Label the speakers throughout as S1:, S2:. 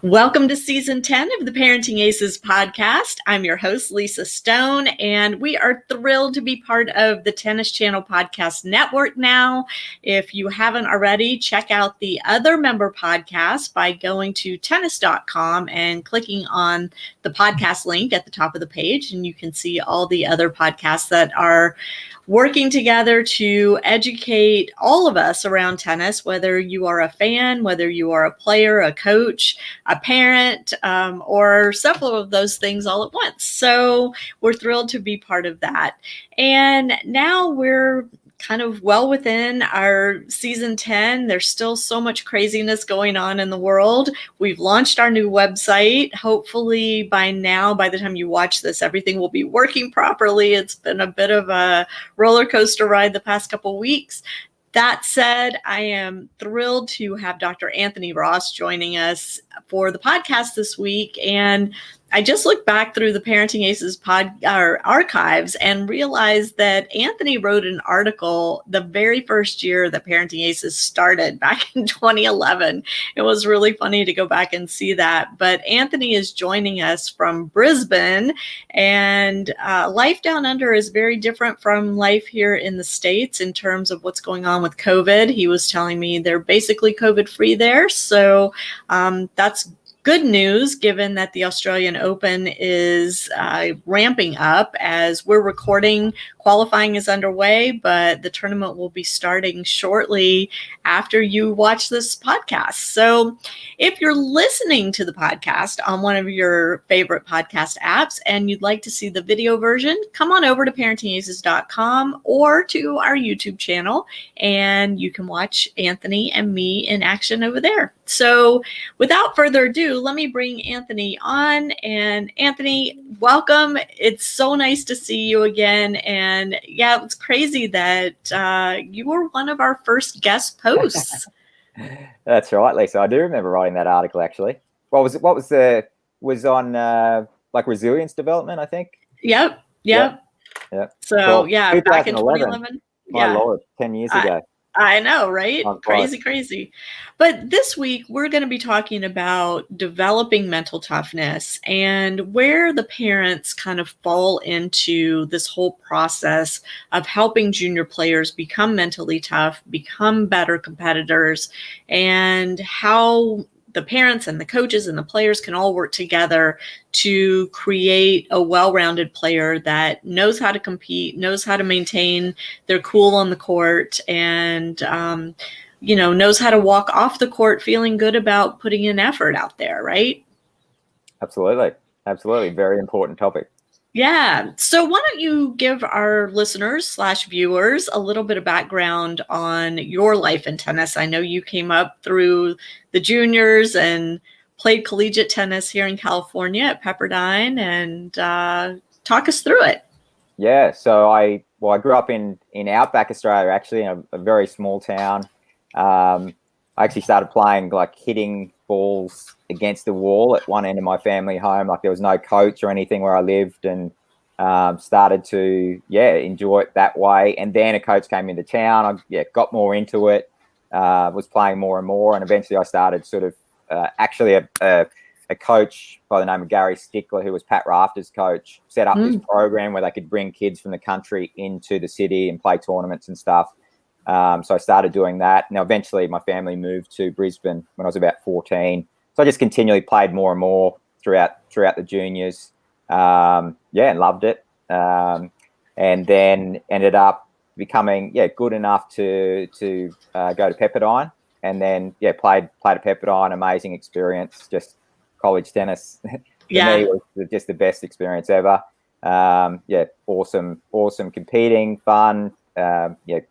S1: Welcome to Season 10 of the Parenting Aces Podcast. I'm your host, Lisa Stone, and we are thrilled to be part of the Tennis Channel Podcast Network now. If you haven't already, check out the other member podcasts by going to tennis.com and clicking on the podcast link at the top of the page, and you can see all the other podcasts that are working together to educate all of us around tennis, whether you are a fan, whether you are a player, a coach, a parent, or several of those things all at once. So we're thrilled to be part of that. And now we're kind of well within our season 10. There's still so much craziness going on in the world. We've launched our new website. Hopefully by now, by the time you watch this, everything will be working properly. It's been a bit of a roller coaster ride the past couple weeks. That said, I am thrilled to have Dr. Anthony Ross joining us for the podcast this week. And I just looked back through the Parenting Aces archives and realized that Anthony wrote an article the very first year that Parenting Aces started back in 2011. It was really funny to go back and see that. But Anthony is joining us from Brisbane, and life down under is very different from life here in the States in terms of what's going on with COVID. He was telling me they're basically COVID free there. So that's good news, given that the Australian Open is ramping up as we're recording. Qualifying is underway, but the tournament will be starting shortly after you watch this podcast. So if you're listening to the podcast on one of your favorite podcast apps and you'd like to see the video version, come on over to ParentingAces.com or to our YouTube channel, and you can watch Anthony and me in action over there. So without further ado, let me bring Anthony on. And Anthony, welcome. It's so nice to see you again. And yeah, it's crazy that you were one of our first guest posts.
S2: That's right, Lisa. I do remember writing that article, actually. Was on like resilience development, I think.
S1: Yep. So
S2: cool.
S1: yeah, back in 2011.
S2: My Lord, 10 years ago.
S1: I know, right? Crazy. But this week, we're going to be talking about developing mental toughness and where the parents kind of fall into this whole process of helping junior players become mentally tough, become better competitors, and how the parents and the coaches and the players can all work together to create a well-rounded player that knows how to compete, knows how to maintain their cool on the court, and knows how to walk off the court feeling good about putting in effort out there, right?
S2: Absolutely. Very important topic.
S1: Yeah. So why don't you give our listeners / viewers a little bit of background on your life in tennis? I know you came up through the juniors and played collegiate tennis here in California at Pepperdine, and talk us through it.
S2: Yeah. So I grew up in Outback, Australia, actually, in a very small town. I actually started playing, like, hitting balls against the wall at one end of my family home. Like, there was no coach or anything where I lived, and started to enjoy it that way. And then a coach came into town. I got more into it, was playing more and more, and eventually I started sort of actually a coach by the name of Gary Stickler, who was Pat Rafter's coach, set up this program where they could bring kids from the country into the city and play tournaments and stuff. So I started doing that. Now, eventually my family moved to Brisbane when I was about 14. So I just continually played more and more throughout the juniors. And loved it. And then ended up becoming, good enough to go to Pepperdine, and then, played at Pepperdine. Amazing experience. Just college tennis for me was just the best experience ever. Awesome competing, fun.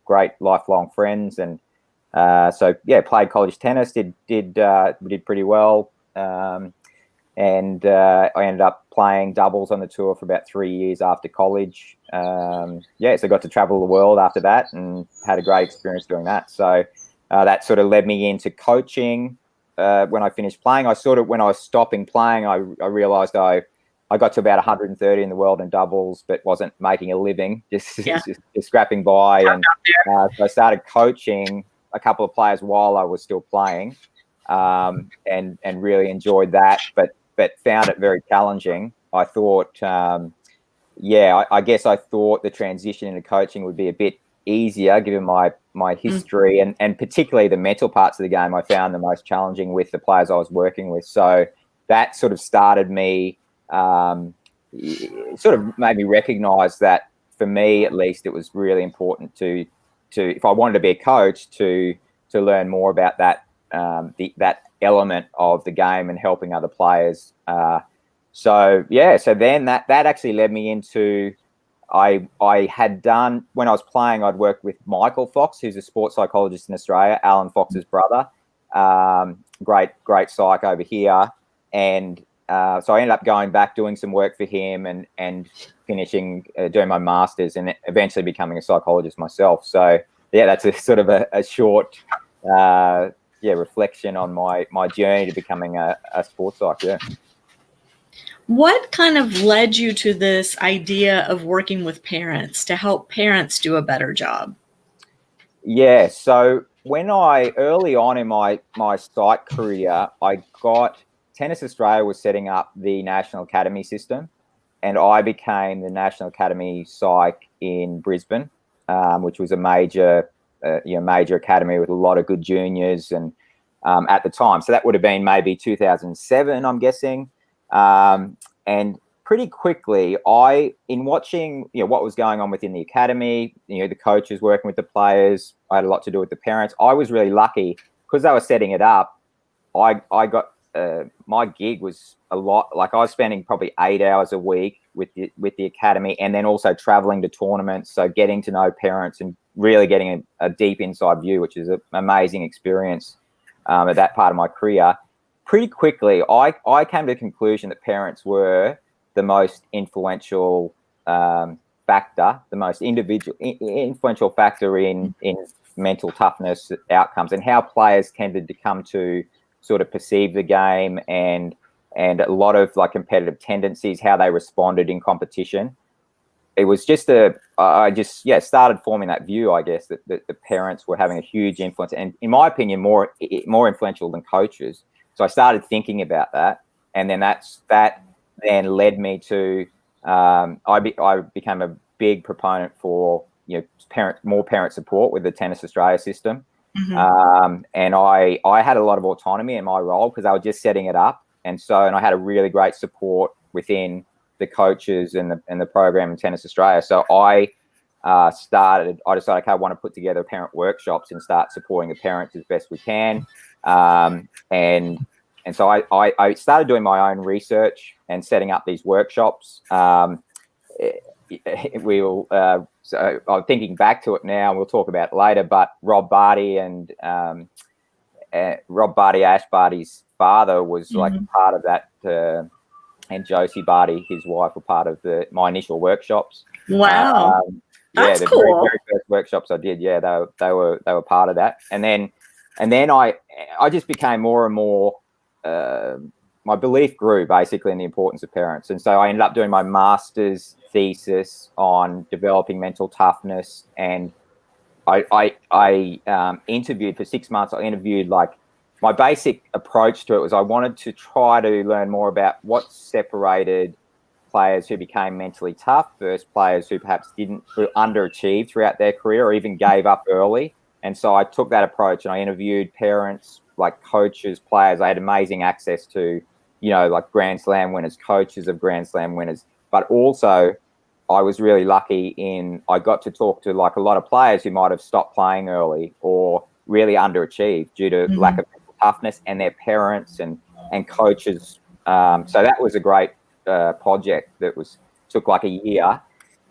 S2: Great lifelong friends, and played college tennis. Did pretty well, and I ended up playing doubles on the tour for about 3 years after college. So I got to travel the world after that, and had a great experience doing that. So that sort of led me into coaching. When I finished playing, when I was stopping playing, I realized I got to about 130 in the world in doubles, but wasn't making a living, just scrapping by. And so I started coaching a couple of players while I was still playing. and really enjoyed that, but found it very challenging. I thought, I guess I thought the transition into coaching would be a bit easier given my history and particularly the mental parts of the game I found the most challenging with the players I was working with. So that sort of started me, sort of made me recognize that for me, at least, it was really important to if I wanted to be a coach, to learn more about that, that element of the game and helping other players. So then that actually led me into, I had done, when I was playing, I'd worked with Michael Fox, who's a sports psychologist in Australia, Alan Fox's brother, great psych over here. And so I ended up going back, doing some work for him and finishing, doing my master's and eventually becoming a psychologist myself. So yeah, that's a sort of a short, reflection on my journey to becoming a sports psych. Yeah.
S1: What kind of led you to this idea of working with parents to help parents do a better job?
S2: Yeah, so when early on in my psych career, I got Tennis Australia was setting up the National Academy system, and I became the National Academy psych in Brisbane, which was a major academy with a lot of good juniors, and at the time, so that would have been maybe 2007, I'm guessing. And pretty quickly, in watching, what was going on within the academy, the coaches working with the players, I had a lot to do with the parents. I was really lucky because they were setting it up. I got my gig was a lot. Like, I was spending probably 8 hours a week with the academy, and then also traveling to tournaments. So getting to know parents and really getting a deep inside view, which is an amazing experience at that part of my career. Pretty quickly, I came to the conclusion that parents were the most influential factor, the most influential factor in mental toughness outcomes, and how players tended to come to sort of perceive the game, and a lot of like competitive tendencies, how they responded in competition. It was just I started forming that view, I guess, that the parents were having a huge influence, and in my opinion, more influential than coaches. So I started thinking about that, and then that then led me to I became a big proponent for more parent support with the Tennis Australia system. Mm-hmm. And I had a lot of autonomy in my role because I was just setting it up, and I had a really great support within the coaches and the program in Tennis Australia. So I decided, okay, I want to put together parent workshops and start supporting the parents as best we can. And so I started doing my own research and setting up these workshops. So I'm thinking back to it now, and we'll talk about it later, but Rob Barty Ash Barty's father was like part of that, and Josie Barty, his wife, were part of my initial workshops.
S1: Wow. That's cool.
S2: Very, very first workshops I did, they were part of that. And then I just became more and more, my belief grew basically in the importance of parents. And so I ended up doing my master's thesis on developing mental toughness, and I interviewed for 6 months. I interviewed, like, my basic approach to it was I wanted to try to learn more about what separated players who became mentally tough versus players who perhaps who underachieved throughout their career or even gave up early. And so I took that approach, and I interviewed parents, like coaches, players. I had amazing access to, like Grand Slam winners, coaches of Grand Slam winners. But also I was really lucky I got to talk to like a lot of players who might have stopped playing early or really underachieved due to lack of mental toughness, and their parents and coaches. So that was a great project that took like a year.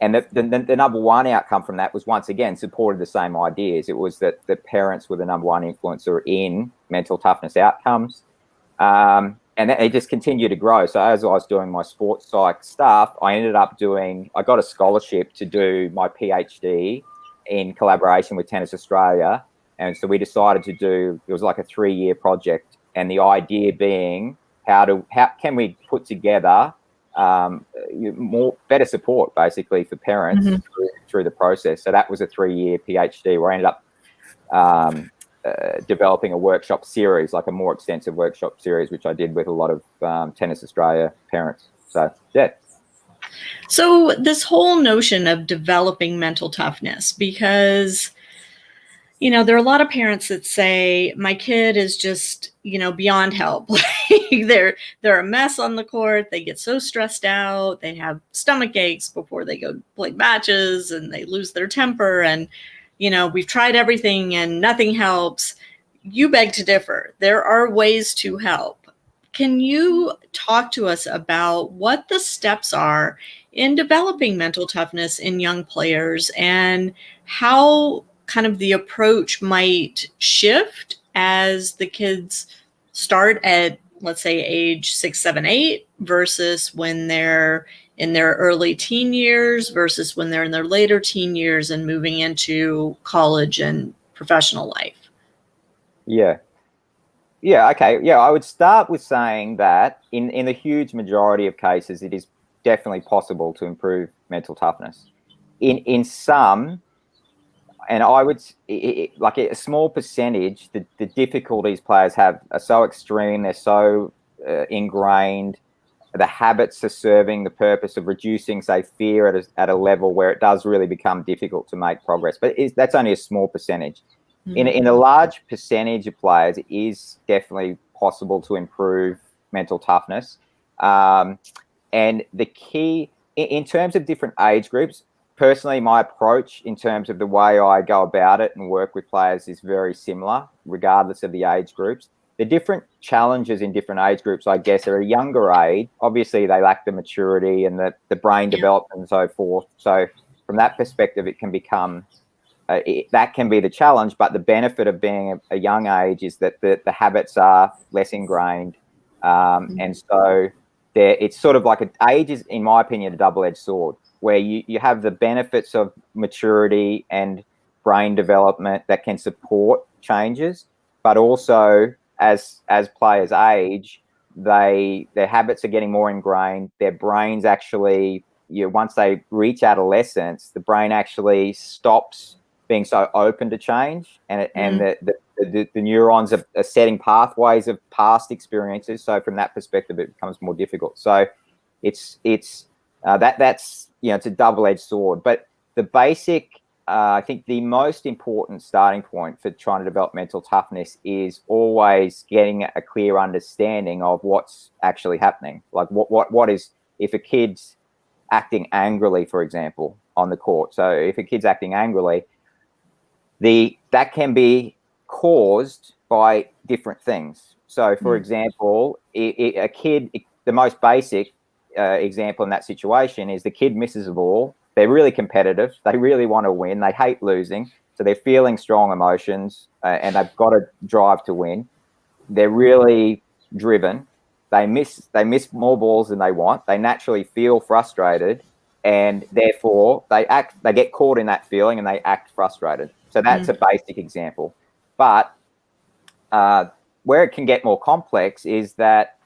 S2: And the number one outcome from that was, once again, supported the same ideas. It was that the parents were the number one influencer in mental toughness outcomes. And it just continued to grow. So as I was doing my sports psych stuff, I got a scholarship to do my PhD in collaboration with Tennis Australia. And so we decided it was like a 3-year project. And the idea being, how can we put together better support basically for parents through the process. So that was a 3-year PhD where I ended up developing a workshop series, like a more extensive workshop series, which I did with a lot of Tennis Australia parents. So, yeah.
S1: So this whole notion of developing mental toughness, because, there are a lot of parents that say, my kid is just, beyond help. they're a mess on the court. They get so stressed out. They have stomach aches before they go play matches, and they lose their temper. And, we've tried everything and nothing helps. You beg to differ. There are ways to help. Can you talk to us about what the steps are in developing mental toughness in young players, and how kind of the approach might shift as the kids start at, let's say, age 6, 7, 8, versus when they're in their early teen years, versus when they're in their later teen years and moving into college and professional life?
S2: Yeah. Yeah, okay. Yeah, I would start with saying that in the huge majority of cases, it is definitely possible to improve mental toughness. In some, and I would, like a small percentage, the difficulties players have are so extreme, they're so ingrained, the habits are serving the purpose of reducing, say, fear at a level where it does really become difficult to make progress. But that's only a small percentage. In a large percentage of players, it is definitely possible to improve mental toughness. And the key, in terms of different age groups, personally, my approach in terms of the way I go about it and work with players is very similar, regardless of the age groups. The different challenges in different age groups, I guess, are a younger age. Obviously, they lack the maturity and the brain development and so forth. So from that perspective, it can become... that can be the challenge, but the benefit of being a young age is that the habits are less ingrained. And so it's sort of like age is, in my opinion, a double-edged sword, where you have the benefits of maturity and brain development that can support changes, but also as players age, their habits are getting more ingrained. Their brains actually, once they reach adolescence, the brain actually stops being so open to change, and the neurons are setting pathways of past experiences. So from that perspective, it becomes more difficult. So that's it's a double-edged sword. But the basic, I think the most important starting point for trying to develop mental toughness is always getting a clear understanding of what's actually happening. Like what is, if a kid's acting angrily, for example, on the court. So if a kid's acting angrily, that can be caused by different things. So, for example, a kid, the most basic example in that situation is the kid misses a ball. They're really competitive. They really want to win. They hate losing. So they're feeling strong emotions and they've got to drive to win. They're really driven. They miss more balls than they want. They naturally feel frustrated, and therefore they get caught in that feeling and they act frustrated. So that's a basic example. But where it can get more complex is that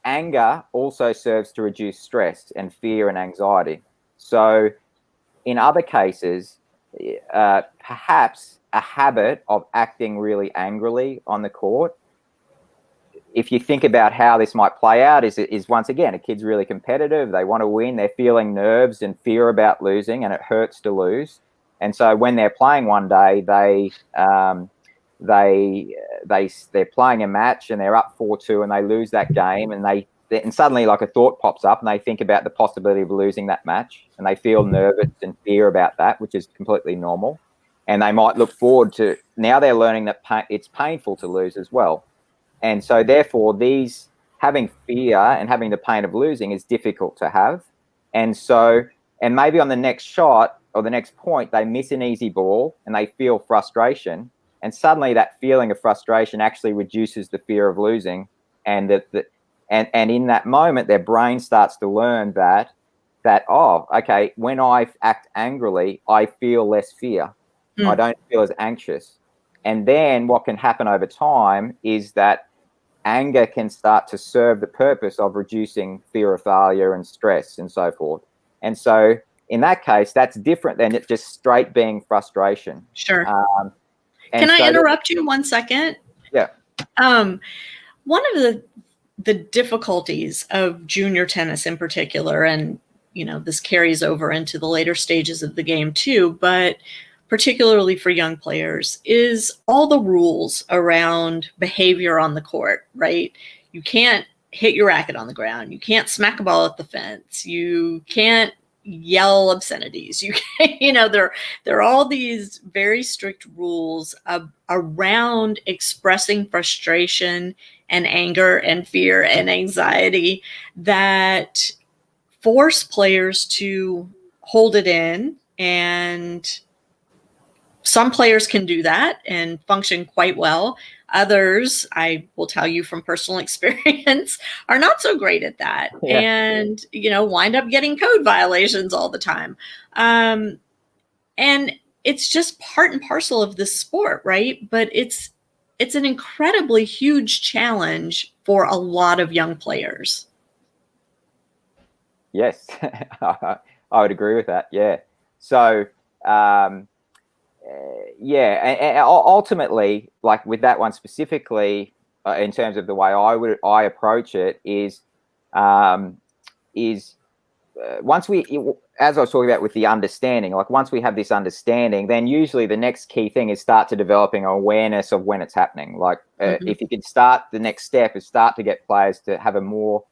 S2: anger also serves to reduce stress and fear and anxiety. So in other cases, perhaps a habit of acting really angrily on the court, if you think about how this might play out, is once again, a kid's really competitive. They want to win. They're feeling nerves and fear about losing, and it hurts to lose. And so when they're playing one day, they're playing a match and they're up 4-2 and they lose that game, and suddenly like a thought pops up and they think about the possibility of losing that match, and they feel nervous and fear about that, which is completely normal. And they might look forward to, now they're learning that it's painful to lose as well. And so therefore having fear and having the pain of losing is difficult to have. And maybe on the next shot or the next point, they miss an easy ball and they feel frustration. And suddenly that feeling of frustration actually reduces the fear of losing. And in that moment, their brain starts to learn that, oh, okay, when I act angrily, I feel less fear. I don't feel as anxious. And then what can happen over time is that anger can start to serve the purpose of reducing fear of failure and stress and so forth. And so in that case, that's different than it just straight being frustration.
S1: Sure. Can I interrupt you 1 second?
S2: Yeah.
S1: One of the difficulties of junior tennis in particular, and this carries over into the later stages of the game too, but particularly for young players, is all the rules around behavior on the court, right? You can't hit your racket on the ground. You can't smack a ball at the fence. You can't yell obscenities. You can't, there are all these very strict rules around expressing frustration and anger and fear and anxiety that force players to hold it in. And some players can do that and function quite well. Others, I will tell you from personal experience, are not so great at that, and wind up getting code violations all the time. And it's just part and parcel of this sport, right? But it's an incredibly huge challenge for a lot of young players.
S2: Yes, I would agree with that. Yeah. So, and ultimately, like with that one specifically, in terms of the way I approach it is once as I was talking about with the understanding, like once we have this understanding, then usually the next key thing is start to developing awareness of when it's happening. Like if you can start, the next step is start to get players to have a more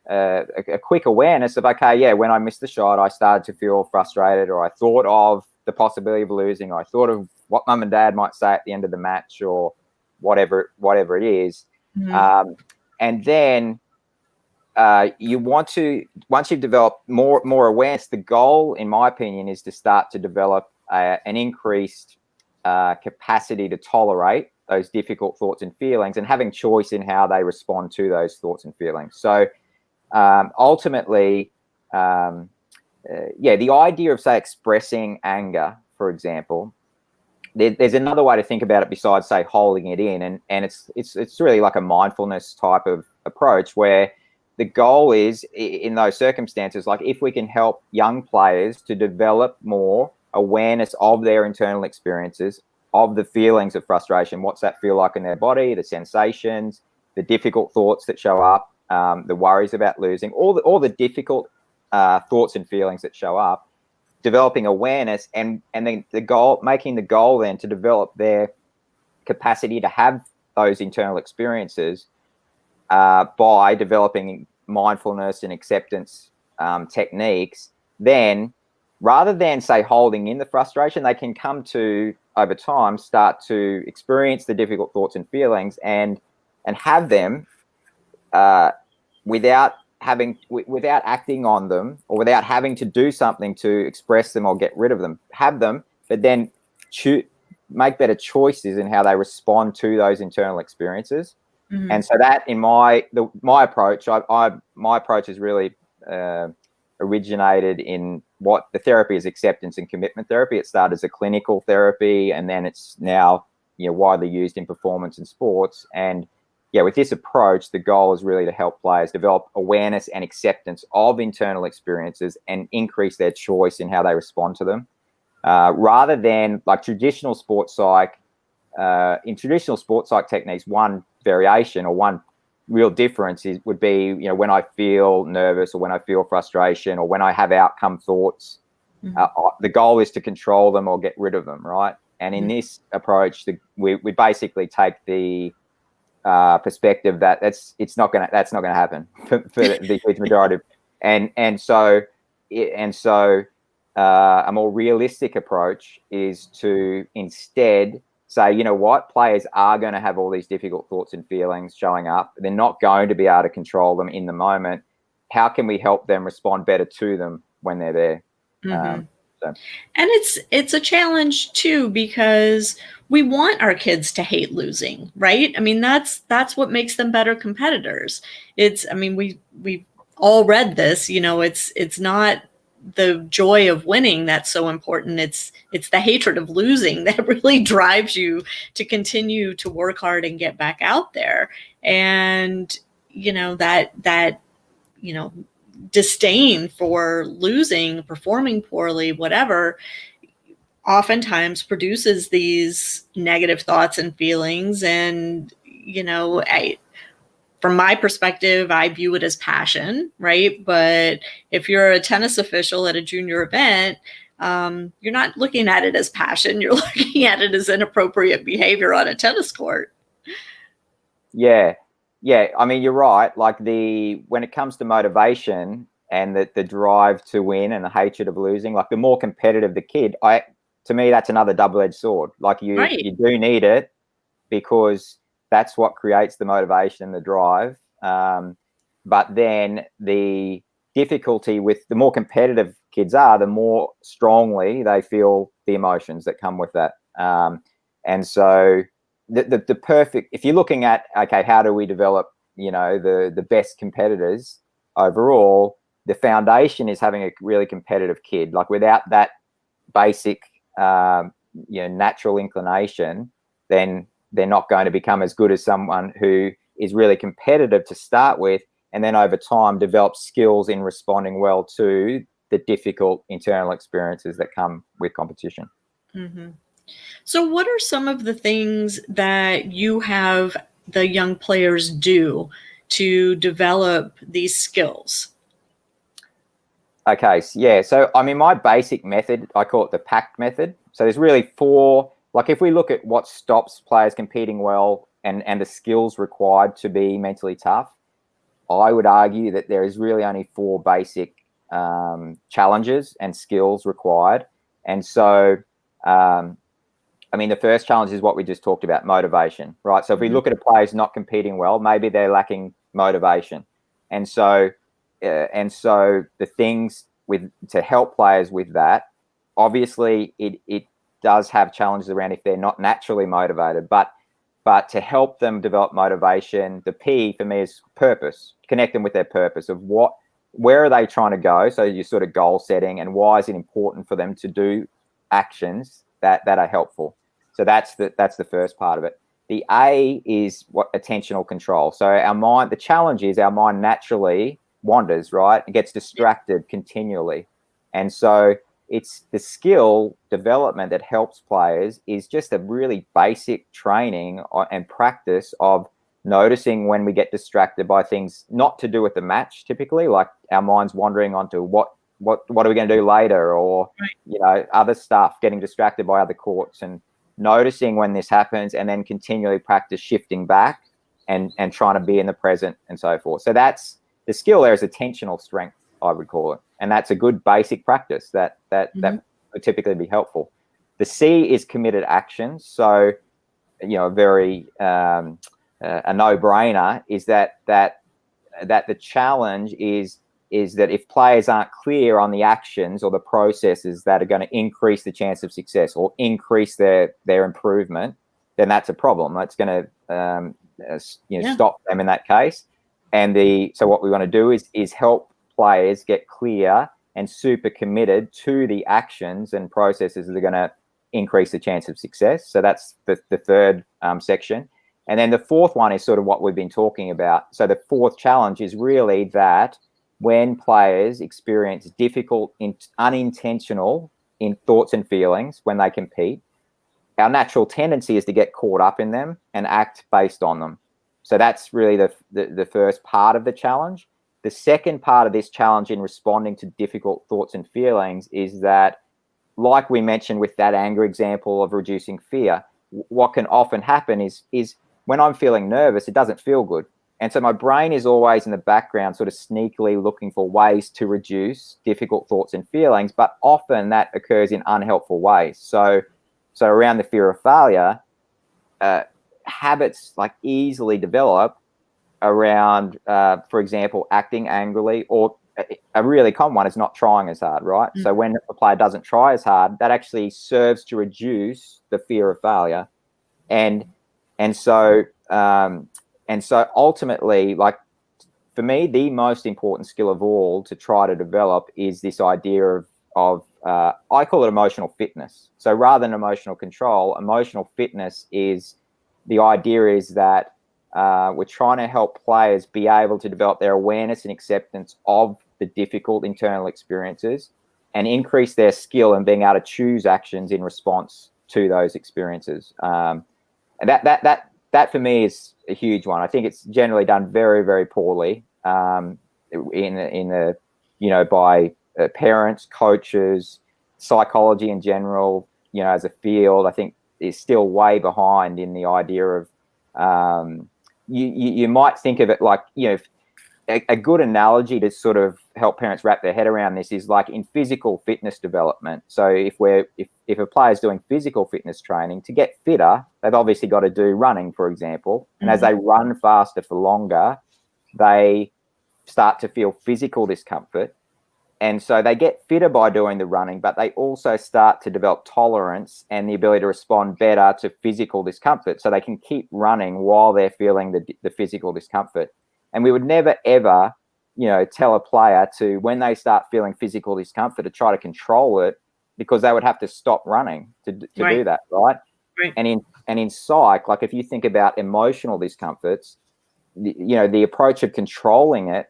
S2: a quick awareness of, okay, yeah, when I missed the shot, I started to feel frustrated, or I thought of the possibility of losing, or I thought of what mum and dad might say at the end of the match, or whatever it is. And then you want to, once you've developed more awareness, the goal, in my opinion, is to start to develop an increased capacity to tolerate those difficult thoughts and feelings, and having choice in how they respond to those thoughts and feelings. So ultimately, the idea of, say, expressing anger, for example, there's another way to think about it besides, say, holding it in, and it's really like a mindfulness type of approach, where the goal is, in those circumstances, like if we can help young players to develop more awareness of their internal experiences, of the feelings of frustration, what's that feel like in their body, the sensations, the difficult thoughts that show up, the worries about losing, all the difficult thoughts and feelings that show up, developing awareness, and then making the goal then to develop their capacity to have those internal experiences by developing mindfulness and acceptance techniques. Then, rather than, say, holding in the frustration, they can come to, over time, start to experience the difficult thoughts and feelings and have them without acting on them, or without having to do something to express them or get rid of them. Have them, but then make better choices in how they respond to those internal experiences. And so that, in my approach, my approach is really originated in what the therapy is, acceptance and commitment therapy. It started as a clinical therapy, and then it's now widely used in performance and sports. And with this approach, the goal is really to help players develop awareness and acceptance of internal experiences and increase their choice in how they respond to them, rather than like traditional sports psych. In traditional sports psych techniques, one variation or one real difference would be, when I feel nervous, or when I feel frustration, or when I have outcome thoughts, the goal is to control them or get rid of them, right? And in this approach, we basically take the perspective that that's not going to happen for the huge majority of, and so a more realistic approach is to instead say, you know what, players are going to have all these difficult thoughts and feelings showing up. They're not going to be able to control them in the moment. How can we help them respond better to them when they're there?
S1: And it's a challenge too, because we want our kids to hate losing, right? I mean, that's what makes them better competitors. We've all read this, it's not the joy of winning that's so important. It's the hatred of losing that really drives you to continue to work hard and get back out there. And that disdain for losing, performing poorly, whatever, oftentimes produces these negative thoughts and feelings. And, from my perspective, I view it as passion, right? But if you're a tennis official at a junior event, you're not looking at it as passion. You're looking at it as inappropriate behavior on a tennis court.
S2: Yeah. I mean, you're right. Like when it comes to motivation and the drive to win and the hatred of losing, like the more competitive the kid, to me, that's another double-edged sword. Like you do need it because that's what creates the motivation and the drive. But then the difficulty with the more competitive kids are, the more strongly they feel the emotions that come with that. And so the perfect, if you're looking at, okay, how do we develop, the best competitors overall, the foundation is having a really competitive kid. Like without that basic, natural inclination, then they're not going to become as good as someone who is really competitive to start with, and then over time develop skills in responding well to the difficult internal experiences that come with competition.
S1: Mm-hmm. So what are some of the things that you have the young players do to develop these skills?
S2: Okay, so I mean, my basic method, I call it the Pact Method. So there's really 4, like if we look at what stops players competing well and the skills required to be mentally tough, I would argue that there is really only 4 basic challenges and skills required. And so, I mean, the first challenge is what we just talked about, motivation, right? So if we look at a player who's not competing well, maybe they're lacking motivation. And so the things to help players with that, obviously it does have challenges around if they're not naturally motivated, but to help them develop motivation, the P for me is purpose. Connect them with their purpose of where are they trying to go? So you're sort of goal setting, and why is it important for them to do actions that are helpful? So that's the first part of it. The A is attentional control. So our mind, the challenge is our mind naturally wanders, right? It gets distracted continually. And so it's the skill development that helps players is just a really basic training and practice of noticing when we get distracted by things not to do with the match, typically, like our mind's wandering onto what are we going to do later, or other stuff, getting distracted by other courts, and noticing when this happens, and then continually practice shifting back and trying to be in the present and so forth. So that's the skill. There is attentional strength, I would call it, and that's a good basic practice that would typically be helpful. The C is committed action. So very a no-brainer is that the challenge is that if players aren't clear on the actions or the processes that are going to increase the chance of success or increase their improvement, then that's a problem. That's going to stop them in that case. And so what we want to do is help players get clear and super committed to the actions and processes that are going to increase the chance of success. So that's the third section. And then the fourth one is sort of what we've been talking about. So the fourth challenge is really that when players experience difficult, unintentional thoughts and feelings when they compete, our natural tendency is to get caught up in them and act based on them. So that's really the first part of the challenge. The second part of this challenge in responding to difficult thoughts and feelings is that, like we mentioned with that anger example of reducing fear, what can often happen is when I'm feeling nervous, it doesn't feel good. And so my brain is always in the background, sort of sneakily looking for ways to reduce difficult thoughts and feelings, but often that occurs in unhelpful ways. So around the fear of failure, habits like easily develop around, for example, acting angrily, or a really common one is not trying as hard, right? Mm-hmm. So when a player doesn't try as hard, that actually serves to reduce the fear of failure. And so ultimately, like for me, the most important skill of all to try to develop is this idea of I call it emotional fitness. So rather than emotional control, emotional fitness is the idea is that we're trying to help players be able to develop their awareness and acceptance of the difficult internal experiences and increase their skill in being able to choose actions in response to those experiences. And that for me is a huge one. I think it's generally done very, very poorly in the by parents, coaches, psychology in general. As a field, I think is still way behind in the idea of you might think of it like, a good analogy to sort of help parents wrap their head around this is like in physical fitness development. So if a player's doing physical fitness training, to get fitter, they've obviously got to do running, for example. And as they run faster for longer, they start to feel physical discomfort. And so they get fitter by doing the running, but they also start to develop tolerance and the ability to respond better to physical discomfort. So they can keep running while they're feeling the physical discomfort. And we would never, ever, tell a player to, when they start feeling physical discomfort, to try to control it, because they would have to stop running to do that, right? And in psych, like if you think about emotional discomforts, the approach of controlling it,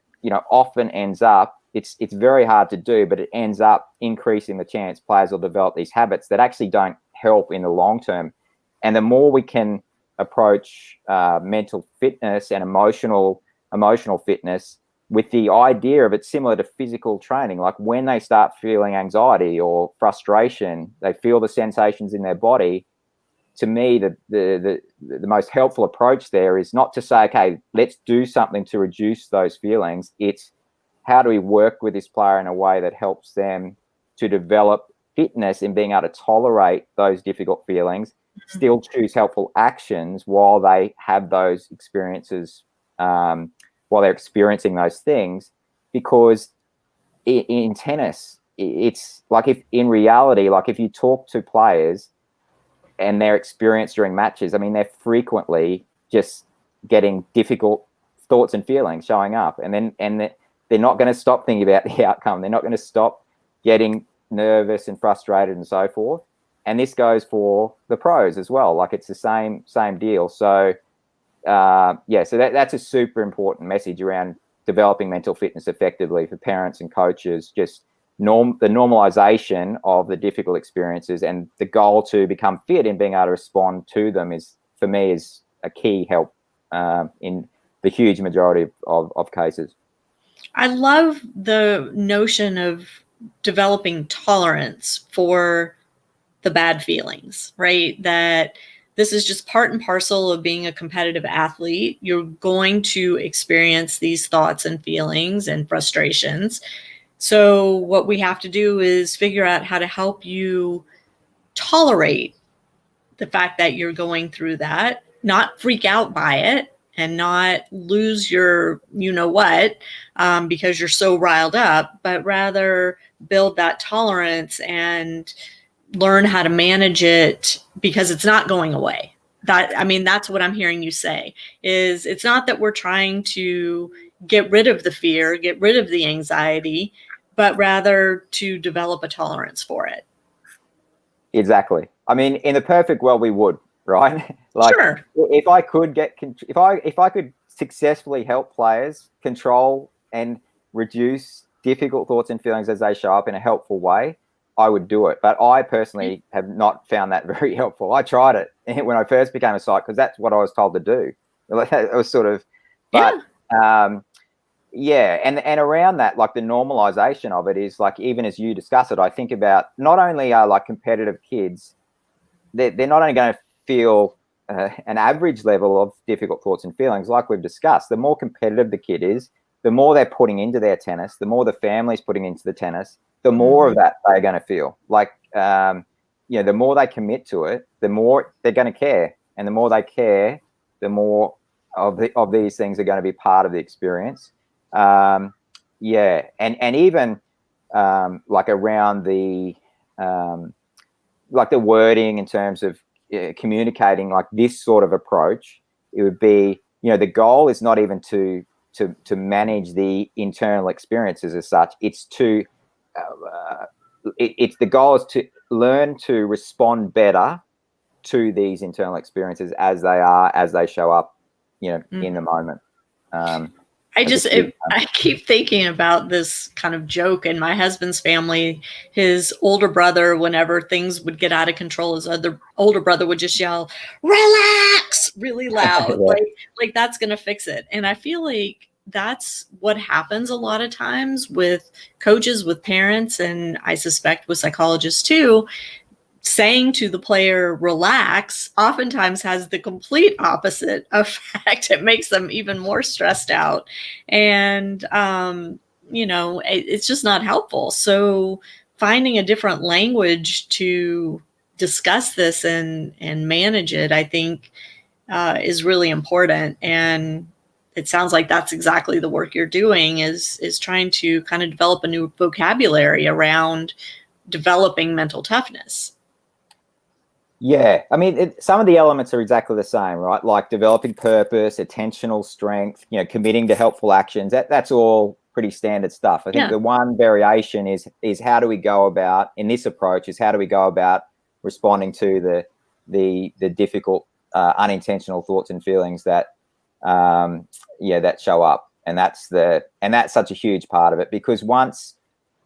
S2: often ends up, it's very hard to do, but it ends up increasing the chance players will develop these habits that actually don't help in the long term. And the more we can approach mental fitness and emotional fitness with the idea of it's similar to physical training, like when they start feeling anxiety or frustration, they feel the sensations in their body. To me, the most helpful approach there is not to say, okay, let's do something to reduce those feelings. It's how do we work with this player in a way that helps them to develop fitness in being able to tolerate those difficult feelings, still choose helpful actions while they have those experiences, while they're experiencing those things. Because in tennis, it's like, if in reality, like if you talk to players and their experience during matches, I mean, they're frequently just getting difficult thoughts and feelings showing up, and they're not going to stop thinking about the outcome. They're not going to stop getting nervous and frustrated and so forth. And this goes for the pros as well. Like it's the same deal. So so that's a super important message around developing mental fitness effectively for parents and coaches. Just the normalization of the difficult experiences, and the goal to become fit in being able to respond to them is, for me, is a key help in the huge majority of cases.
S1: I love the notion of developing tolerance for the bad feelings, right? That this is just part and parcel of being a competitive athlete. You're going to experience these thoughts and feelings and frustrations. So what we have to do is figure out how to help you tolerate the fact that you're going through that, not freak out by it, and not lose your what because you're so riled up, but rather build that tolerance and learn how to manage it, because it's not going away. That's what I'm hearing you say, is it's not that we're trying to get rid of the fear, get rid of the anxiety, but rather to develop a tolerance for it.
S2: Exactly. I mean, in the perfect world, we would, right? Like,
S1: sure.
S2: If I could successfully help players control and reduce difficult thoughts and feelings as they show up in a helpful way, I would do it. But I personally have not found that very helpful. I tried it when I first became a psych, because that's what I was told to do. It was sort of, but and around that, like the normalization of it is like, even as you discuss it, I think about not only are like competitive kids, they're not only going to feel an average level of difficult thoughts and feelings, like we've discussed. The more competitive the kid is, the more they're putting into their tennis, the more the family's putting into the tennis, the more of that they're going to feel. Like, the more they commit to it, the more they're going to care. And the more they care, the more of these things are going to be part of the experience. And even like around the like the wording in terms of communicating like this sort of approach, it would be, the goal is not even to manage the internal experiences as such. It's to it's the goal is to learn to respond better to these internal experiences as they show up, in the moment.
S1: I keep thinking about this kind of joke in my husband's family. His older brother, whenever things would get out of control, his other older brother would just yell, "Relax," really loud,
S2: Yeah.
S1: like that's going to fix it. And I feel like that's what happens a lot of times with coaches, with parents, and I suspect with psychologists too. Saying to the player, relax, oftentimes has the complete opposite effect. It makes them even more stressed out. And, it's just not helpful. So finding a different language to discuss this and manage it, I think, is really important. And it sounds like that's exactly the work you're doing is trying to kind of develop a new vocabulary around developing mental toughness.
S2: Yeah, I mean, some of the elements are exactly the same, right? Like developing purpose, attentional strength, committing to helpful actions. That's all pretty standard stuff. I think the one variation is how do we go about in this approach is how do we go about responding to the difficult, unintentional thoughts and feelings that that show up, and that's such a huge part of it because once,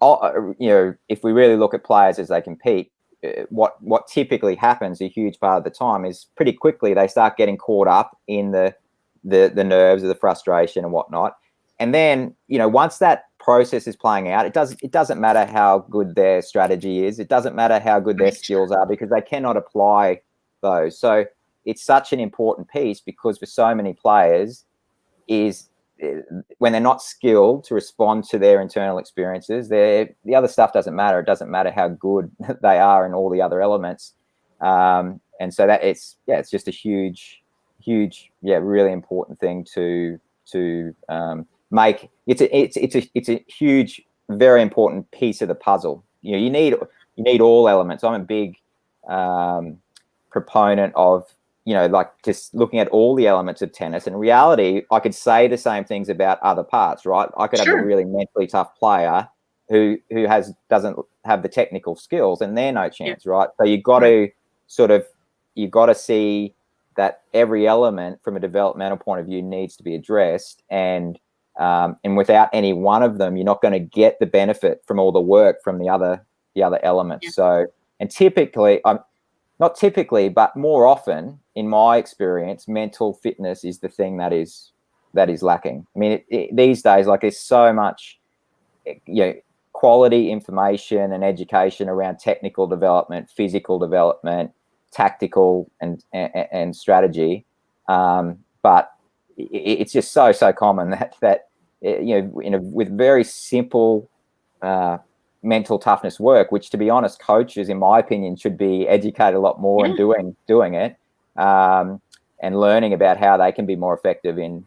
S2: if we really look at players as they compete. What typically happens a huge part of the time is pretty quickly they start getting caught up in the nerves of the frustration and whatnot. And then, once that process is playing out, it doesn't matter how good their strategy is. It doesn't matter how good their skills are because they cannot apply those. So it's such an important piece because for so many players is when they're not skilled to respond to their internal experiences, the other stuff doesn't matter. It doesn't matter how good they are in all the other elements. And so that it's just a huge, really important thing to make. It's a huge, very important piece of the puzzle. You need all elements. I'm a big proponent of like just looking at all the elements of tennis. In reality, I could say the same things about other parts, right? I could have a really mentally tough player who doesn't have the technical skills, and they're no chance, right? So you've got to see that every element from a developmental point of view needs to be addressed, and without any one of them, you're not going to get the benefit from all the work from the other elements. So, and typically, not typically, but more often, in my experience, mental fitness is the thing that is lacking. I mean, these days, like there's so much, quality information and education around technical development, physical development, tactical and strategy, but it's just so common that with very simple mental toughness work, which to be honest, coaches, in my opinion, should be educated a lot more in doing it, and learning about how they can be more effective in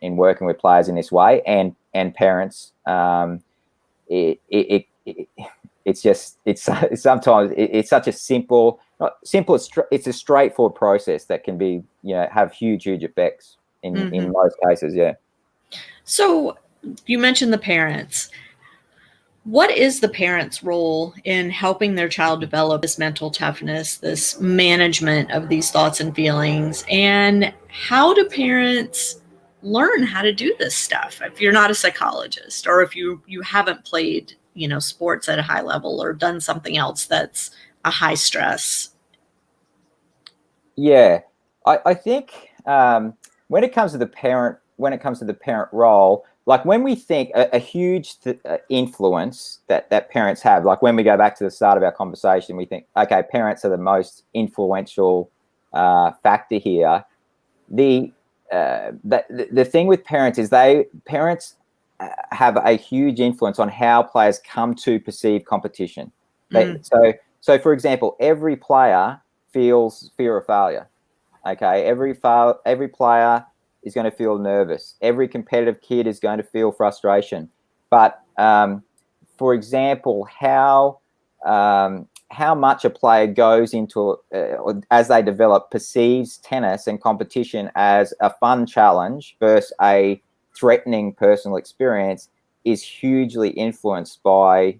S2: working with players in this way, and parents. Sometimes it's such a simple, it's a straightforward process that can be have huge effects in most cases. Yeah.
S1: So you mentioned the parents. What is the parent's role in helping their child develop this mental toughness, this management of these thoughts and feelings? And how do parents learn how to do this stuff if you're not a psychologist, or if you haven't played, sports at a high level or done something else that's a high stress?
S2: Yeah, I think when it comes to the parent role, like when we think a huge influence that parents have, like when we go back to the start of our conversation, we think, okay, parents are the most influential factor here. The thing with parents is parents have a huge influence on how players come to perceive competition. So for example, every player feels fear of failure. Okay, every player is going to feel nervous. Every competitive kid is going to feel frustration. But for example, how much a player goes into as they develop, perceives tennis and competition as a fun challenge versus a threatening personal experience is hugely influenced by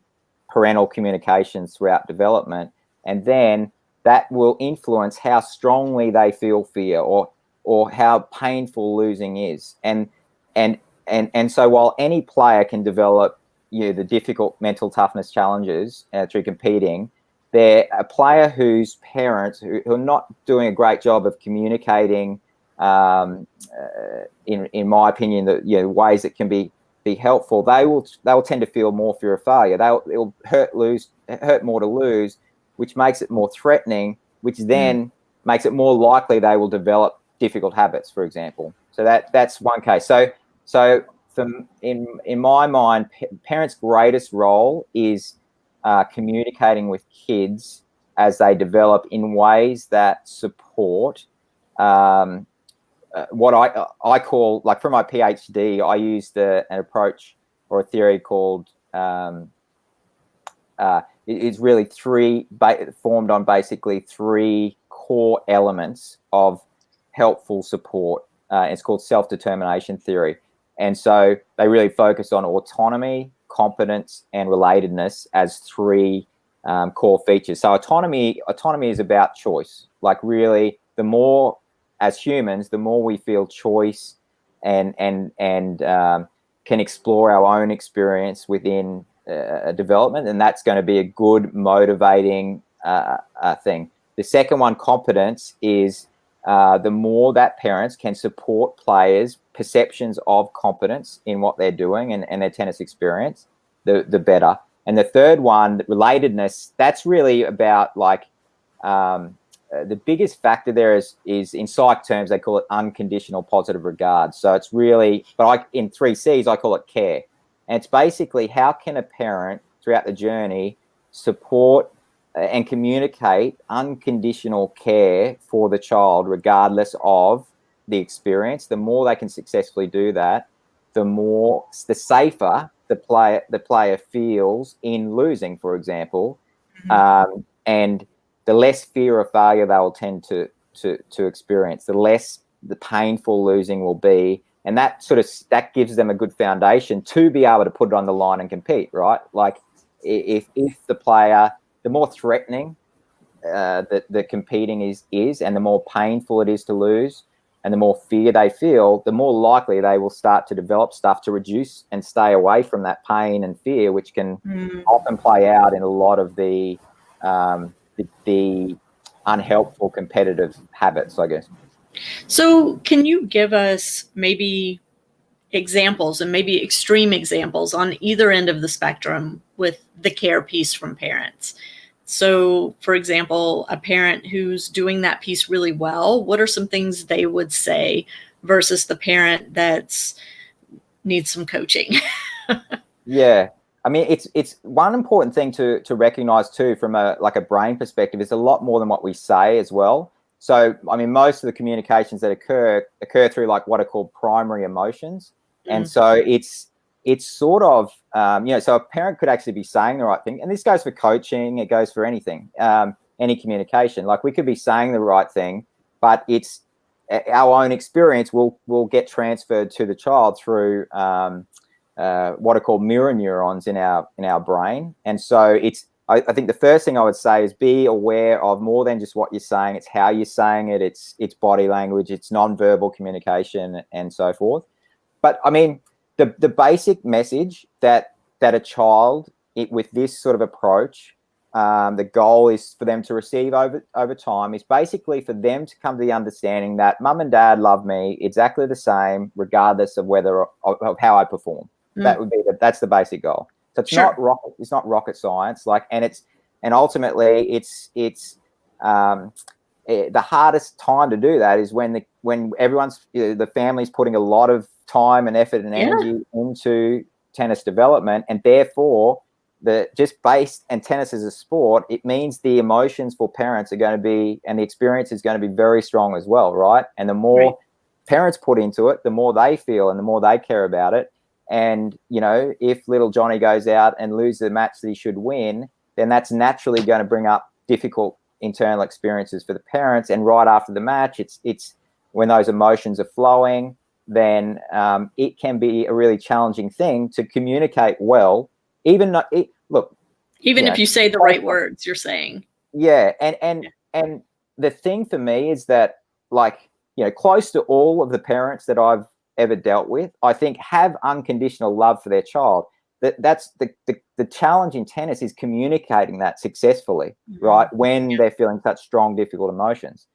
S2: parental communications throughout development, and then that will influence how strongly they feel fear or how painful losing is. And and so while any player can develop the difficult mental toughness challenges through competing, they're a player whose parents who are not doing a great job of communicating, in my opinion, the ways that can be helpful. They will tend to feel more fear of failure. It'll hurt more to lose, which makes it more threatening, which then makes it more likely they will develop difficult habits, for example. So that's one case. So in my mind, parents' greatest role is communicating with kids as they develop in ways that support what I call, like for my PhD, I used an approach or a theory called it's really formed on basically three core elements of helpful support. It's called self-determination theory. And so they really focus on autonomy, competence, and relatedness as three core features. So autonomy is about choice. Like really, the more as humans, the more we feel choice and can explore our own experience within development, and that's going to be a good motivating thing. The second one, competence, is the more that parents can support players' perceptions of competence in what they're doing and their tennis experience, the better. And the third one, relatedness, that's really about like the biggest factor there is in psych terms, they call it unconditional positive regard. So it's really, but in 3Cs, I call it care. And it's basically how can a parent throughout the journey support and communicate unconditional care for the child regardless of the experience. The more they can successfully do that, the safer the player feels in losing, for example, and the less fear of failure they will tend to experience, the less the painful losing will be, and that gives them a good foundation to be able to put it on the line and compete, right? Like if the player, the more threatening the competing is, and the more painful it is to lose, and the more fear they feel, the more likely they will start to develop stuff to reduce and stay away from that pain and fear, which can often play out in a lot of the unhelpful competitive habits, I guess.
S1: So can you give us maybe examples, and maybe extreme examples, on either end of the spectrum with the care piece from parents? So, for example, a parent who's doing that piece really well, what are some things they would say versus the parent that's needs some coaching?
S2: Yeah. I mean, it's one important thing to recognize too, from a brain perspective, is a lot more than what we say as well. So, I mean, most of the communications that occur through like what are called primary emotions. And so it's sort of, so a parent could actually be saying the right thing. And this goes for coaching. It goes for anything, any communication. Like we could be saying the right thing, but it's our own experience will get transferred to the child through what are called mirror neurons in our brain. And so I think the first thing I would say is be aware of more than just what you're saying. It's how you're saying it. It's body language. It's nonverbal communication and so forth. But I mean, the basic message that a child with this sort of approach, the goal is for them to receive over time, is basically for them to come to the understanding that mum and dad love me exactly the same, regardless of of how I perform. That's the basic goal. So it's not rocket science. And ultimately it's the hardest time to do that is when everyone's the family's putting a lot of time and effort and energy into tennis development, and therefore and tennis as a sport, it means the emotions for parents are going to be, and the experience is going to be very strong as well, right? And the more parents put into it, the more they feel and the more they care about it. And if little Johnny goes out and loses the match that he should win, then that's naturally going to bring up difficult internal experiences for the parents. And right after the match, it's when those emotions are flowing, then it can be a really challenging thing to communicate well, even
S1: if you say the right words, you're saying.
S2: Yeah. And the thing for me is that, close to all of the parents that I've ever dealt with. I think have unconditional love for their child. That's the challenge in tennis is communicating that successfully, right? When they're feeling such strong, difficult emotions.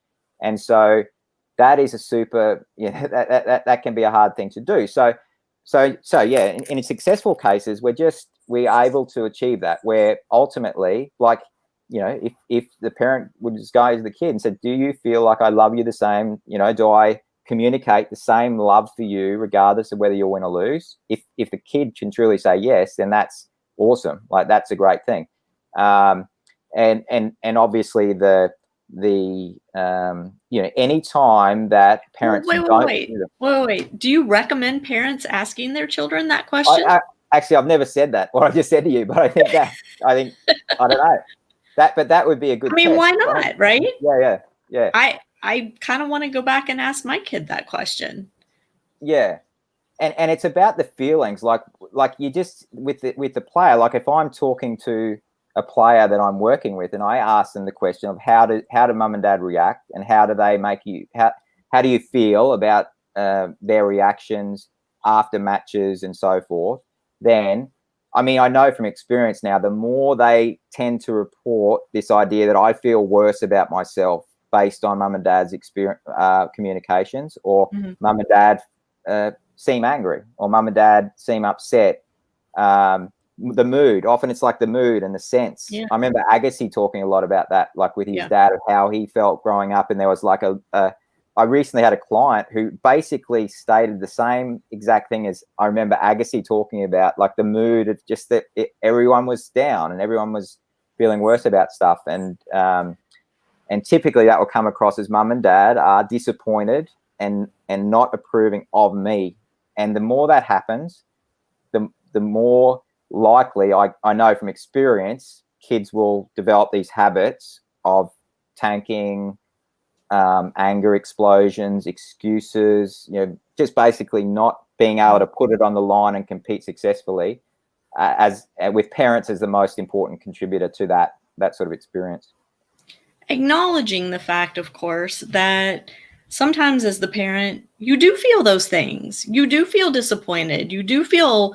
S2: And so that is a super, that can be a hard thing to do. So yeah, in successful cases, we're able to achieve that, where ultimately, like, if the parent would just go to the kid and said, do you feel like I love you the same? Do I communicate the same love for you regardless of whether you win or lose? If the kid can truly say yes, then that's awesome. Like, that's a great thing. And obviously any time that parents
S1: wait. Do you recommend parents asking their children that question?
S2: Actually, I've never said that, what I just said to you, but I think I don't know but that would be a good test.
S1: Why not, right?
S2: Yeah.
S1: I kind of want to go back and ask my kid that question.
S2: Yeah. And it's about the feelings, like you just with the player. Like, if I'm talking to a player that I'm working with, and I ask them the question of how do mum and dad react, and how do they make you, how do you feel about their reactions after matches and so forth, then I know from experience now, the more they tend to report this idea that I feel worse about myself based on mum and dad's experience, communications, or mum and dad seem angry, or mum and dad seem upset. The mood, often it's like the mood and the sense. Yeah. I remember Agassi talking a lot about that, like with his dad, of how he felt growing up. And there was like I recently had a client who basically stated the same exact thing as I remember Agassi talking about, like the mood of just that everyone was down and everyone was feeling worse about stuff. And typically that will come across as mum and dad are disappointed and not approving of me. And the more that happens, the more likely, I know from experience, kids will develop these habits of tanking, anger explosions, excuses, just basically not being able to put it on the line and compete successfully, with parents as the most important contributor to that sort of experience.
S1: Acknowledging the fact, of course, that sometimes as the parent, you do feel those things. You do feel disappointed. You do feel,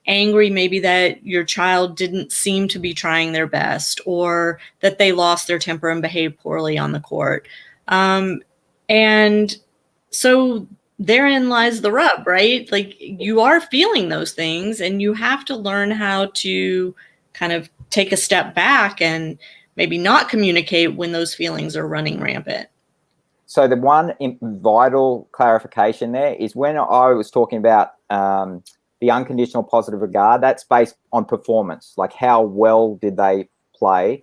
S1: angry, maybe that your child didn't seem to be trying their best, or that they lost their temper and behaved poorly on the court. And so therein lies the rub, right? Like, you are feeling those things, and you have to learn how to kind of take a step back and maybe not communicate when those feelings are running rampant.
S2: So the one vital clarification there is, when I was talking about the unconditional positive regard, that's based on performance, like how well did they play,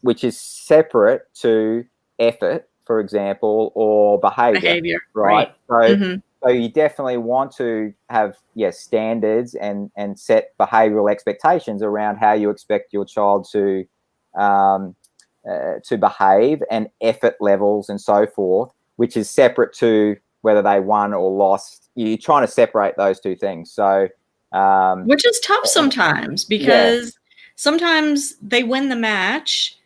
S2: which is separate to effort, for example, or behavior, right? So you definitely want to have standards and set behavioral expectations around how you expect your child to behave, and effort levels and so forth, which is separate to whether they won or lost. You're trying to separate those two things. So,
S1: which is tough sometimes, because sometimes they win the match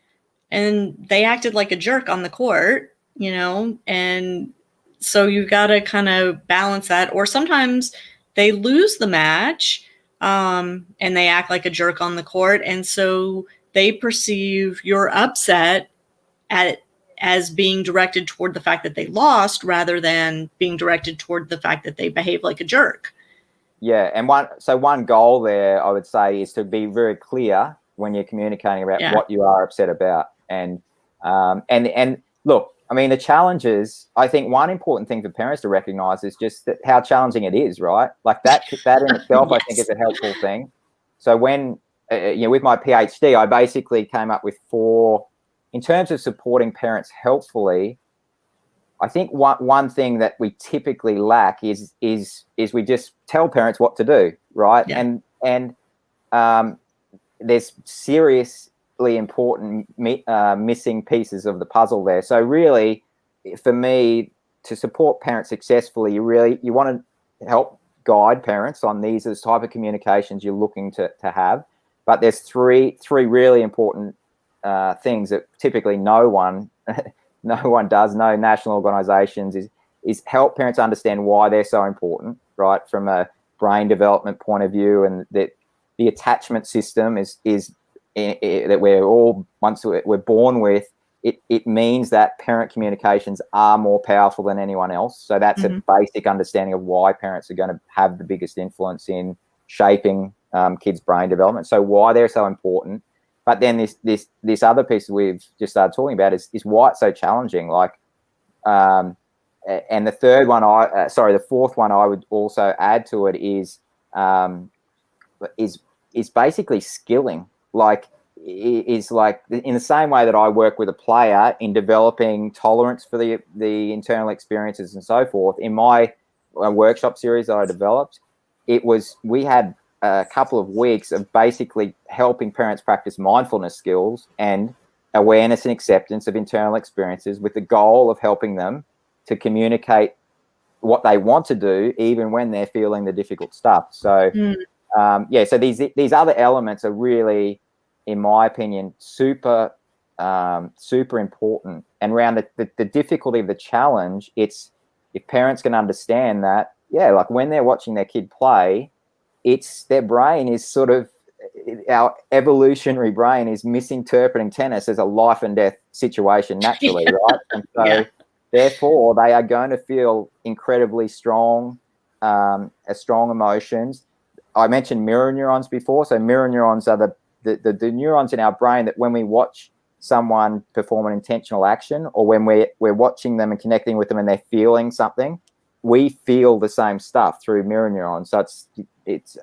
S1: and they acted like a jerk on the court, and so you've got to kind of balance that. Or sometimes they lose the match and they act like a jerk on the court, and so they perceive your upset as being directed toward the fact that they lost, rather than being directed toward the fact that they behave like a jerk.
S2: Yeah, and one goal there, I would say, is to be very clear when you're communicating about what you are upset about. And look, the challenges, I think one important thing for parents to recognize is just how challenging it is, right? Like that in itself, I think, is a helpful thing. So when, with my PhD, I basically came up with 4, in terms of supporting parents helpfully. I think one thing that we typically lack is we just tell parents what to do, right? Yeah. And there's seriously important missing pieces of the puzzle there. So really, for me, to support parents successfully, you want to help guide parents on these are the type of communications you're looking to have. But there's three really important things that typically no one does, no national organizations, is help parents understand why they're so important, right, from a brain development point of view, and that the attachment system is that we're all, once we're born with, it means that parent communications are more powerful than anyone else. So that's a basic understanding of why parents are going to have the biggest influence in shaping kids' brain development. So why they're so important. But then this other piece we've just started talking about is why it's so challenging. Like, and the fourth one I would also add to it is basically skilling. Like, is like in the same way that I work with a player in developing tolerance for the internal experiences and so forth. In my workshop series that I developed, we had a couple of weeks of basically helping parents practice mindfulness skills and awareness and acceptance of internal experiences, with the goal of helping them to communicate what they want to do even when they're feeling the difficult stuff. So so these other elements are really, in my opinion, super important. And around the difficulty of the challenge, it's if parents can understand that, like when they're watching their kid play, it's their brain is sort of, our evolutionary brain is misinterpreting tennis as a life and death situation naturally, right? And so therefore they are going to feel incredibly strong, strong emotions. I mentioned mirror neurons before. So mirror neurons are the neurons in our brain that when we watch someone perform an intentional action, or when we're watching them and connecting with them and they're feeling something, we feel the same stuff through mirror neurons. So it's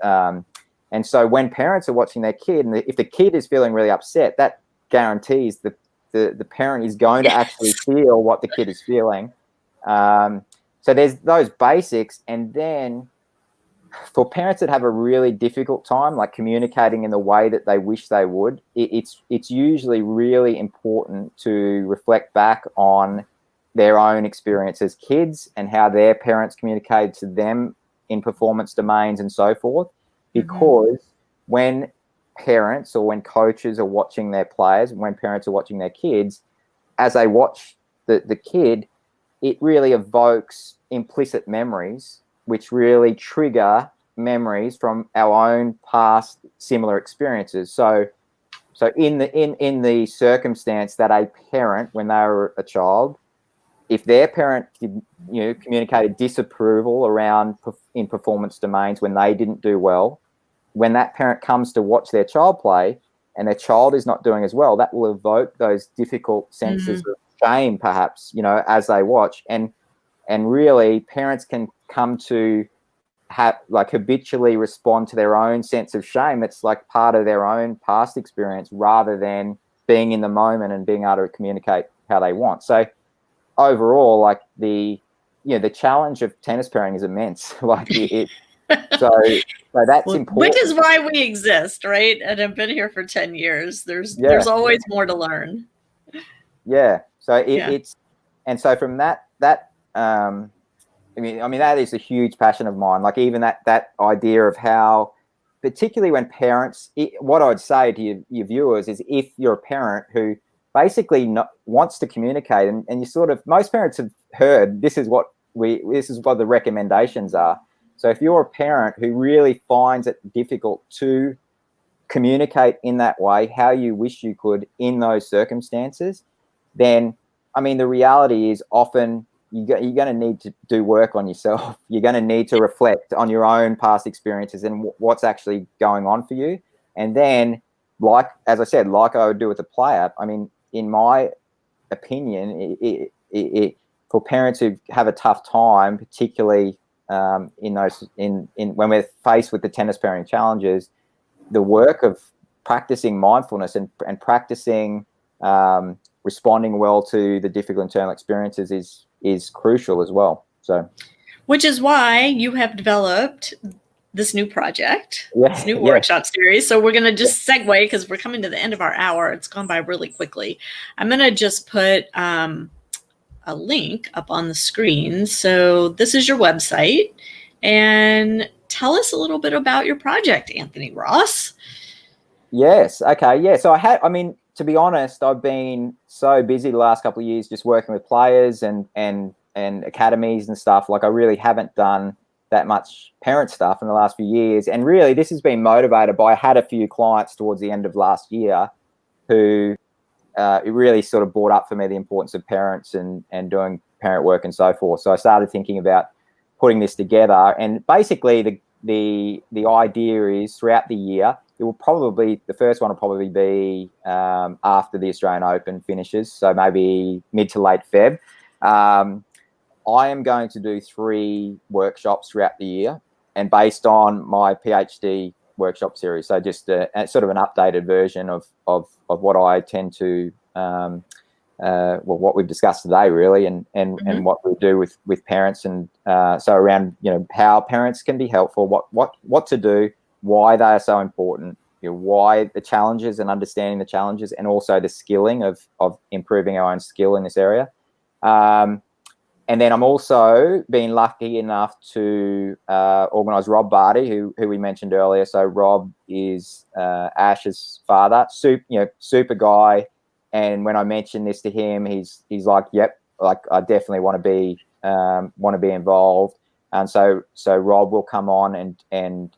S2: and so when parents are watching their kid, and if the kid is feeling really upset, that guarantees the parent is going to actually feel what the kid is feeling. So there's those basics. And then for parents that have a really difficult time, like communicating in the way that they wish they would, it's usually really important to reflect back on their own experience as kids and how their parents communicated to them in performance domains and so forth. Because when parents or when coaches are watching their players, when parents are watching their kids, as they watch the kid, it really evokes implicit memories, which really trigger memories from our own past similar experiences. So in the circumstance that a parent, when they were a child, if their parent communicated disapproval around in performance domains when they didn't do well, when that parent comes to watch their child play and their child is not doing as well, that will evoke those difficult senses of shame, perhaps, as they watch. And really parents can come to habitually respond to their own sense of shame. It's like part of their own past experience, rather than being in the moment and being able to communicate how they want. So overall, like the challenge of tennis parenting is immense. Like so that's important.
S1: Which is why we exist, right? And I've been here for 10 years. There's always more to learn.
S2: Yeah. So it's, and so from that I mean that is a huge passion of mine. Like even that idea of how, particularly when parents, what I would say to your viewers is, if you're a parent who basically wants to communicate, and you sort of, most parents have heard this is what the recommendations are. So if you're a parent who really finds it difficult to communicate in that way, how you wish you could in those circumstances, then I mean the reality is often you're going to need to do work on yourself. You're going to need to reflect on your own past experiences and what's actually going on for you. And then, as I said, like I would do with a player, I mean, in my opinion, for parents who have a tough time, particularly when we're faced with the tennis parenting challenges, the work of practicing mindfulness and practicing responding well to the difficult internal experiences is crucial as well. So,
S1: which is why you have developed this new project, this new workshop series. So we're going to just segue, because we're coming to the end of our hour. It's gone by really quickly. I'm going to just put a link up on the screen. So this is your website, and tell us a little bit about your project, Anthony Ross.
S2: Yes. Okay. Yeah. So to be honest, I've been so busy the last couple of years just working with players and and academies and stuff, like I really haven't done that much parent stuff in the last few years. And really this has been motivated by, I had a few clients towards the end of last year who it really sort of brought up for me the importance of parents and doing parent work and so forth. So I started thinking about putting this together, and basically the idea is throughout the year, it will probably, the first one will probably be after the Australian Open finishes, so maybe mid to late Feb. I am going to do 3 workshops throughout the year, and based on my PhD workshop series, so just a sort of an updated version of what I tend to what we've discussed today, really, and what we do with parents, and so around how parents can be helpful, what to do, why they are so important, why the challenges and understanding the challenges, and also the skilling of improving our own skill in this area. And then I'm also been lucky enough to organise Rob Barty, who we mentioned earlier. So Rob is Ash's father, super guy. And when I mentioned this to him, he's like, "Yep, like I definitely want to be involved." And so Rob will come on and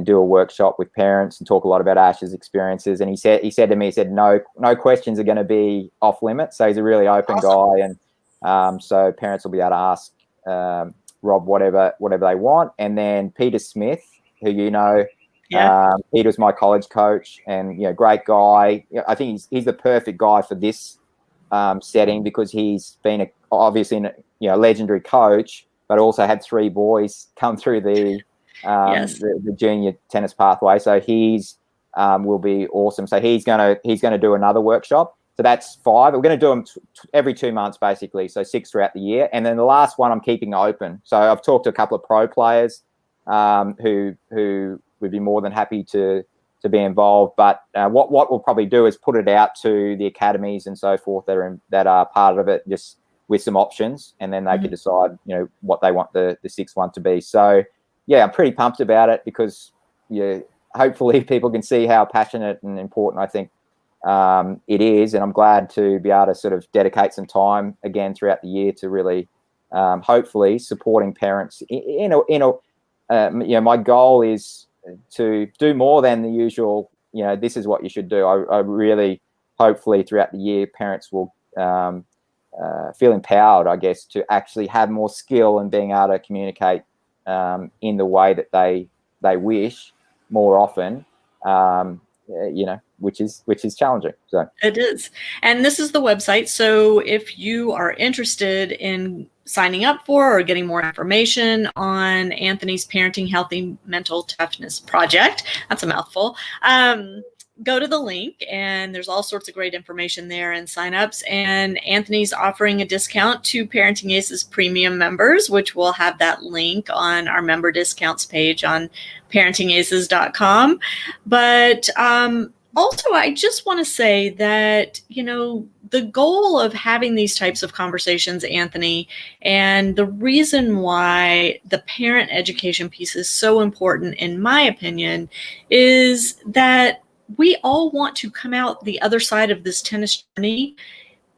S2: do a workshop with parents and talk a lot about Ash's experiences. And he said to me, no questions are going to be off limits. So he's a really open guy, and so parents will be able to ask Rob whatever they want. And then Peter Smith, who Peter's my college coach, and great guy. I think he's the perfect guy for this setting, because he's been obviously a legendary coach, but also had 3 boys come through the junior tennis pathway. So he's will be awesome. So he's gonna do another workshop. So that's 5. We're going to do them every 2 months, basically. So 6 throughout the year, and then the last one I'm keeping open. So I've talked to a couple of pro players who would be more than happy to be involved. But what we'll probably do is put it out to the academies and so forth that are part of it, just with some options, and then they can decide what they want the 6th one to be. So yeah, I'm pretty pumped about it, because hopefully people can see how passionate and important I think it is, and I'm glad to be able to sort of dedicate some time again throughout the year to really hopefully supporting parents my goal is to do more than the usual this is what you should do. I really hopefully throughout the year parents will feel empowered, I guess, to actually have more skill in being able to communicate in the way that they wish more often, which is challenging. So
S1: it is. And this is the website. So if you are interested in signing up for or getting more information on Anthony's Parenting Healthy Mental Toughness Project, that's a mouthful, go to the link, and there's all sorts of great information there and signups. And Anthony's offering a discount to Parenting Aces premium members, which we'll have that link on our member discounts page on parentingaces.com. But also, I just want to say that, the goal of having these types of conversations, Anthony, and the reason why the parent education piece is so important, in my opinion, is that we all want to come out the other side of this tennis journey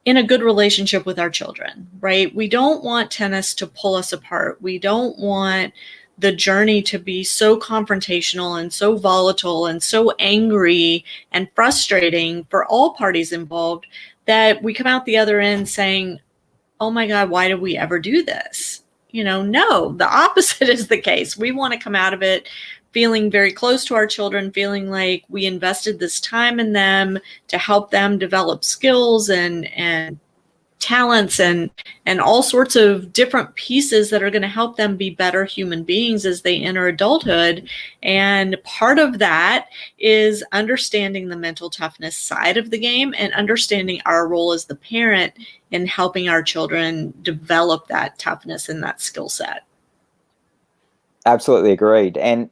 S1: in a good relationship with our children, right? We don't want tennis to pull us apart. We don't want the journey to be so confrontational and so volatile and so angry and frustrating for all parties involved that we come out the other end saying, oh my God, why did we ever do this? No, the opposite is the case. We want to come out of it feeling very close to our children, feeling like we invested this time in them to help them develop skills and talents and all sorts of different pieces that are going to help them be better human beings as they enter adulthood. And part of that is understanding the mental toughness side of the game and understanding our role as the parent in helping our children develop that toughness and that skill set.
S2: Absolutely agreed. And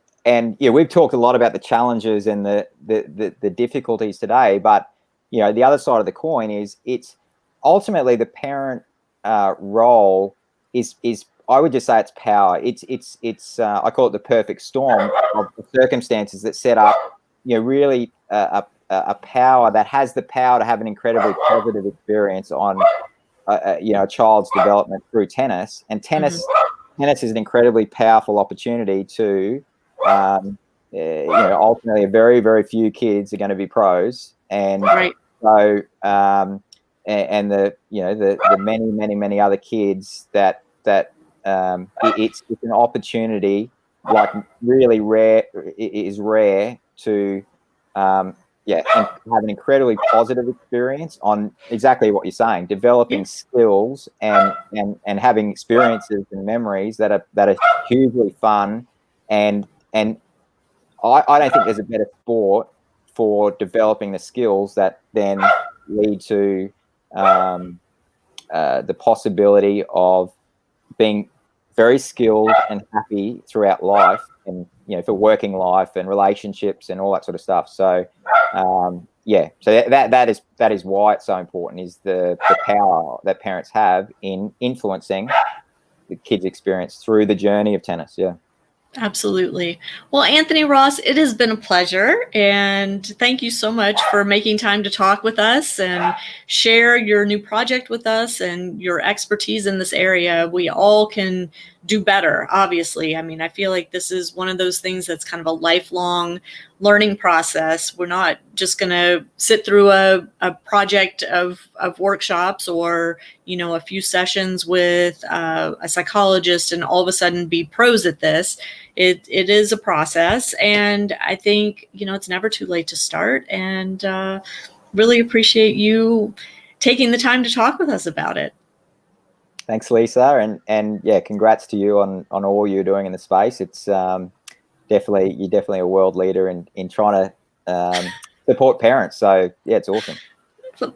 S2: yeah, we've talked a lot about the challenges and the difficulties today, but the other side of the coin is it's ultimately the parent role is I would just say it's power. It's I call it the perfect storm of the circumstances that set up really a power that has the power to have an incredibly positive experience on a child's development through tennis. And tennis is an incredibly powerful opportunity to, ultimately, a very, very few kids are going to be pros, and so and the many other kids that it's an opportunity, like, really rare. It is rare to and have an incredibly positive experience on exactly what you're saying, developing skills and having experiences and memories that are hugely fun, and I don't think there's a better sport for developing the skills that then lead to the possibility of being very skilled and happy throughout life, and for working life and relationships and all that sort of stuff. So so that is why it's so important, is the power that parents have in influencing the kids' experience through the journey of tennis.
S1: Absolutely. Well, Anthony Ross, it has been a pleasure, and thank you so much for making time to talk with us and share your new project with us and your expertise in this area. We all can do better, obviously. I mean, I feel like this is one of those things that's kind of a lifelong learning process. We're not just going to sit through a project of workshops or, a few sessions with a psychologist and all of a sudden be pros at this. It is a process, and I think, it's never too late to start, and really appreciate you taking the time to talk with us about it.
S2: Thanks, Lisa, and congrats to you on all you're doing in the space. It's you're definitely a world leader in trying to support parents. So it's awesome.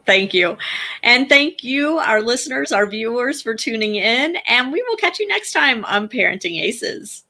S1: Thank you. And thank you, our listeners, our viewers, for tuning in, and we will catch you next time on Parenting Aces.